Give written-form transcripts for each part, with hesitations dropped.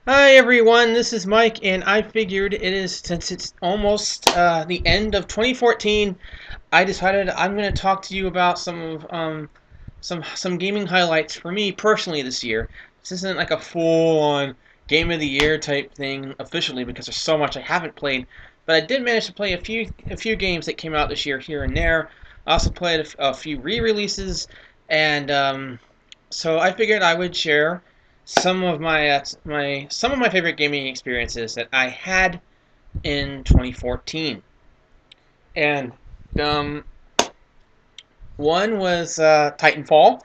Hi everyone, this is Mike, and I figured since it's almost the end of 2014, I decided I'm going to talk to you about some gaming highlights for me personally this year. This isn't like a full-on game of the year type thing officially because there's so much I haven't played, but I did manage to play a few games that came out this year here and there. I also played a few re-releases, and so I figured I would share some of my favorite gaming experiences that I had in 2014. And um, one was Titanfall.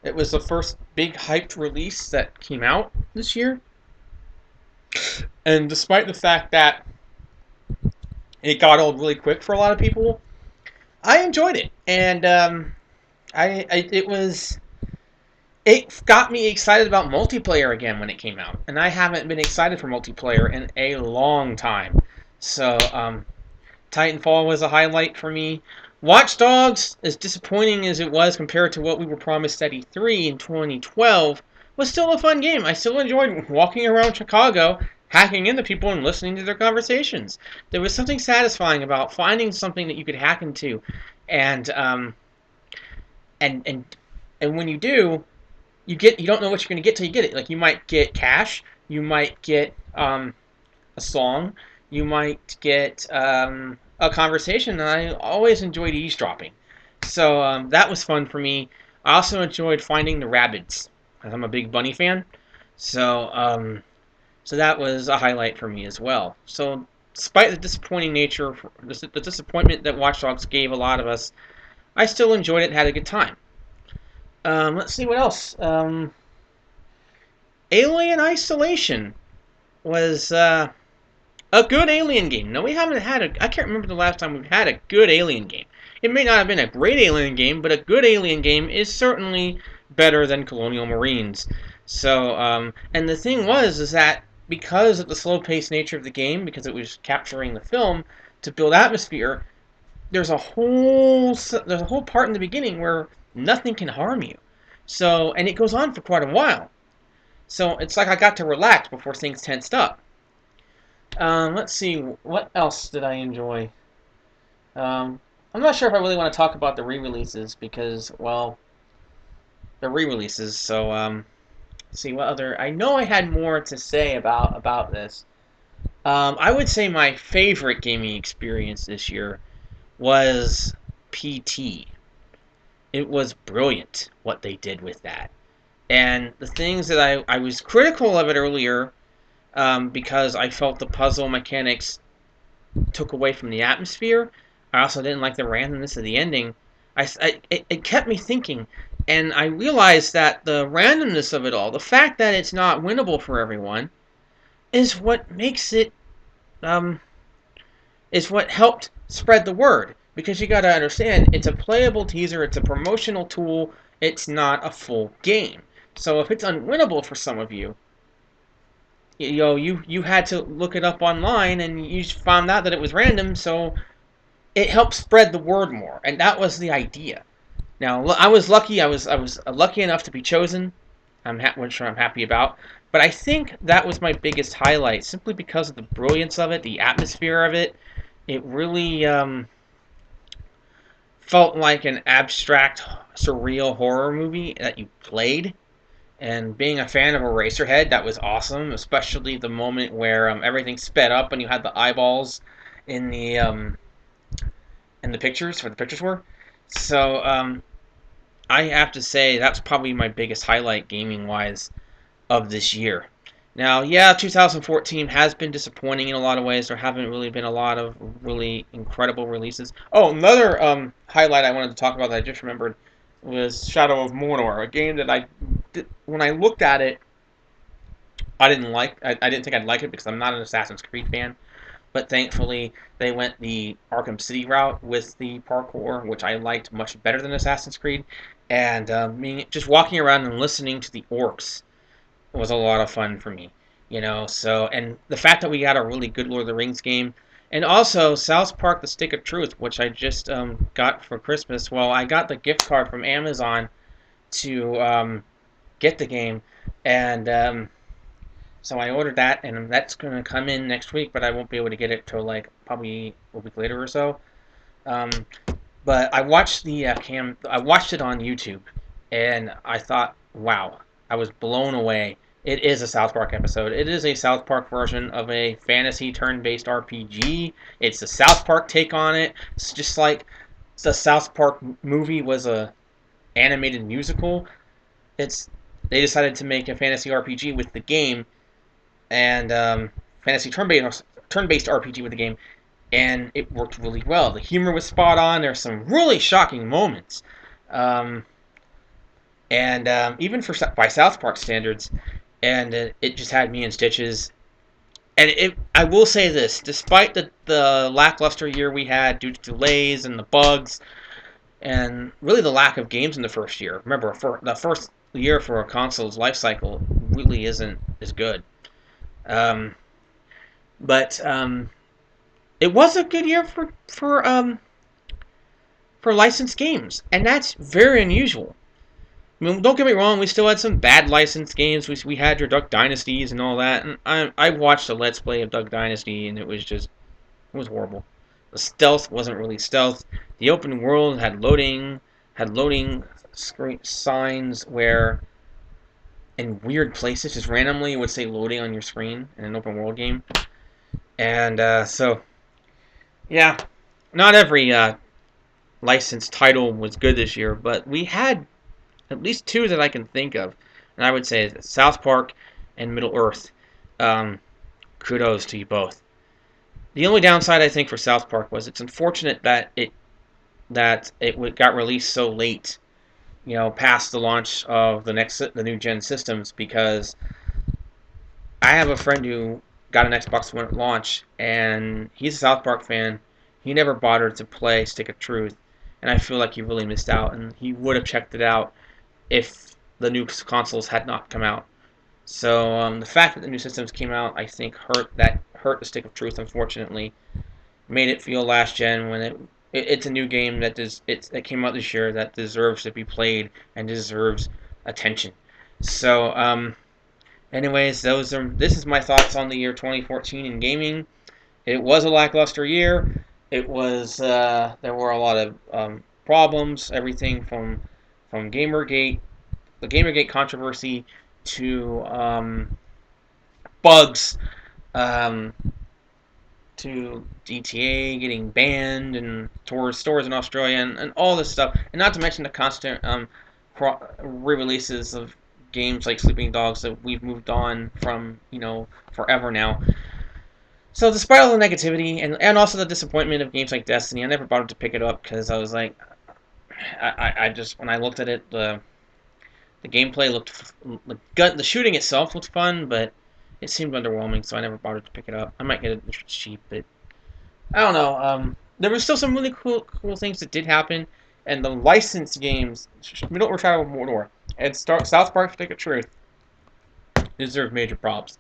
It was the first big hyped release that came out this year, and despite the fact that it got old really quick for a lot of people, I enjoyed it, and it got me excited about multiplayer again when it came out, and I haven't been excited for multiplayer in a long time. So, Titanfall was a highlight for me. Watch Dogs, as disappointing as it was compared to what we were promised at E3 in 2012, was still a fun game. I still enjoyed walking around Chicago, hacking into people and listening to their conversations. There was something satisfying about finding something that you could hack into, and um, and and and when you do, you don't know what you're going to get till you get it. Like you might get cash, you might get a song, you might get a conversation. And I always enjoyed eavesdropping, so that was fun for me. I also enjoyed finding the rabbits because I'm a big bunny fan. So so that was a highlight for me as well. So despite the disappointing nature, the disappointment that Watch Dogs gave a lot of us, I still enjoyed it and had a good time. Let's see what else. Alien Isolation was a good Alien game. No, we haven't had a. I can't remember the last time we've had a good Alien game. It may not have been a great Alien game, but a good Alien game is certainly better than Colonial Marines. So, and the thing is that because of the slow-paced nature of the game, because it was capturing the film to build atmosphere, there's a whole part in the beginning where nothing can harm you. So, and it goes on for quite a while. So it's like I got to relax before things tensed up. Let's see, what else did I enjoy? I'm not sure if I really want to talk about the re-releases because, well, the re-releases. So, let's see what other. I know I had more to say about this. I would say my favorite gaming experience this year was PT. It was brilliant what they did with that, and the things that I was critical of it earlier because I felt the puzzle mechanics took away from the atmosphere. I also didn't like the randomness of the ending. It kept me thinking, and I realized that the randomness of it all, the fact that it's not winnable for everyone, is what makes it um, is what helped spread the word. Because you got to understand, it's a playable teaser, it's a promotional tool, it's not a full game. So if it's unwinnable for some of you, you had to look it up online and you found out that it was random, so it helps spread the word more, and that was the idea. Now, I was lucky. I was lucky enough to be chosen. Which I'm happy about. But I think that was my biggest highlight, simply because of the brilliance of it, the atmosphere of it. It really felt like an abstract, surreal horror movie that you played. And being a fan of Eraserhead, that was awesome, especially the moment where everything sped up and you had the eyeballs in the pictures, where the pictures were. So I have to say that's probably my biggest highlight gaming wise of this year. Now, yeah, 2014 has been disappointing in a lot of ways. There haven't really been a lot of really incredible releases. Oh, another highlight I wanted to talk about that I just remembered was Shadow of Mordor, a game that when I looked at it, I didn't like. I didn't think I'd like it because I'm not an Assassin's Creed fan. But thankfully, they went the Arkham City route with the parkour, which I liked much better than Assassin's Creed. And just walking around and listening to the orcs was a lot of fun for me. So, and the fact that we got a really good Lord of the Rings game, and also South Park: The Stick of Truth, which I just got for Christmas. Well, I got the gift card from Amazon to get the game, and So I ordered that, and that's gonna come in next week, but I won't be able to get it till like probably a week later or so. Um, but I watched I watched it on YouTube, and I thought, wow, I was blown away. It is a South Park episode. It is a South Park version of a fantasy turn-based RPG. It's the South Park take on it. It's just like the South Park movie was a animated musical. It's They decided to make a fantasy RPG with the game, and fantasy turn-based RPG with the game, and it worked really well. The humor was spot on. There's some really shocking moments, um, and even for by South Park standards, and it just had me in stitches. And I will say this: despite the lackluster year we had due to delays and the bugs, and really the lack of games in the first year. Remember, for the first year for a console's life cycle really isn't as good. Um, but it was a good year for licensed games, and that's very unusual. I mean, don't get me wrong, we still had some bad licensed games. We had your Duck Dynasties and all that, and I watched a Let's Play of Duck Dynasty, and it was horrible. The stealth wasn't really stealth. The open world had loading screen signs where in weird places, just randomly, it would say loading on your screen in an open world game. And so, yeah, not every licensed title was good this year, but we had at least two that I can think of, and I would say South Park and Middle Earth. Um, Kudos to you both. The only downside I think for South Park was it's unfortunate that it got released so late, past the launch of the new gen systems, because I have a friend who got an Xbox One at launch, and he's a South Park fan. He never bothered to play Stick of Truth, and I feel like he really missed out, and he would have checked it out if the new consoles had not come out. So the fact that the new systems came out, I think, hurt the Stick of Truth. Unfortunately, made it feel last gen when it's a new game that came out this year that deserves to be played and deserves attention. So anyways, this is my thoughts on the year 2014 in gaming. It was a lackluster year. It was there were a lot of problems, everything from Gamergate, the Gamergate controversy, to bugs, um, to GTA getting banned, and towards stores in Australia, and all this stuff, and not to mention the constant re-releases of games like Sleeping Dogs that we've moved on from, forever now. So despite all the negativity and also the disappointment of games like Destiny, I never bothered to pick it up because I was like, I just, when I looked at it, the gameplay the shooting itself looked fun, but it seemed underwhelming, so I never bothered to pick it up. I might get it if it's cheap, but I don't know. There were still some really cool things that did happen, and the licensed games, Middle Earth Shadow of Mordor and South Park: Stick of Truth, deserve major props.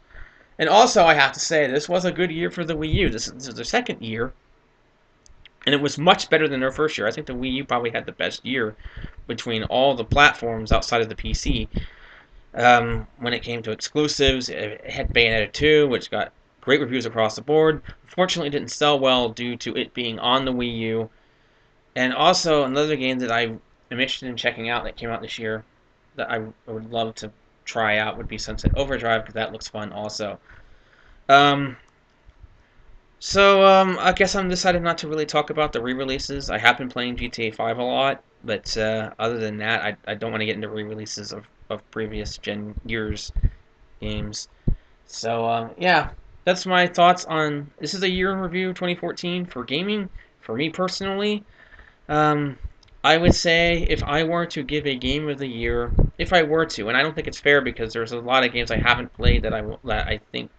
And also, I have to say, this was a good year for the Wii U. This is their second year, and it was much better than their first year. I think the Wii U probably had the best year between all the platforms outside of the PC. When it came to exclusives, it had Bayonetta 2, which got great reviews across the board. Unfortunately, it didn't sell well due to it being on the Wii U. And also, another game that I am interested in checking out that came out this year that I would love to try out would be Sunset Overdrive, because that looks fun also. Um, I guess I'm decided not to really talk about the re-releases. I have been playing GTA 5 a lot, but other than that, I don't want to get into re-releases of previous gen years games. So yeah, that's my thoughts on this is a year in review 2014 for gaming. For me personally, um, I would say if I were to give a game of the year, if I were to, and I don't think it's fair because there's a lot of games I haven't played that I think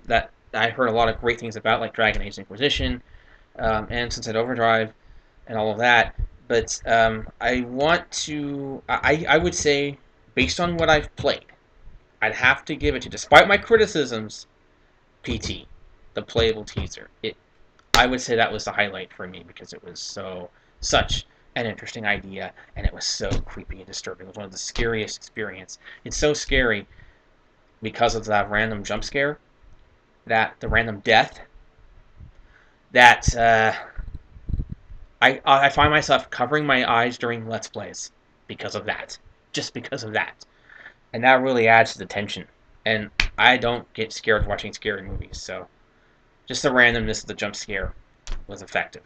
that I heard a lot of great things about, like Dragon Age Inquisition, and Sunset Overdrive, and all of that. But I would say, based on what I've played, I'd have to give it to, despite my criticisms, PT, the playable teaser. I would say that was the highlight for me because it was such an interesting idea, and it was so creepy and disturbing. It was one of the scariest experiences. It's so scary because of that random jump scare, the random death, that I find myself covering my eyes during Let's Plays because of that. Just because of that. And that really adds to the tension. And I don't get scared watching scary movies, so just the randomness of the jump scare was effective.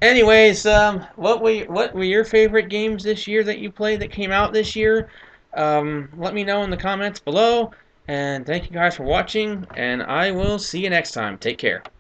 Anyways, what were your favorite games this year that you played that came out this year? Let me know in the comments below. And thank you guys for watching, and I will see you next time. Take care.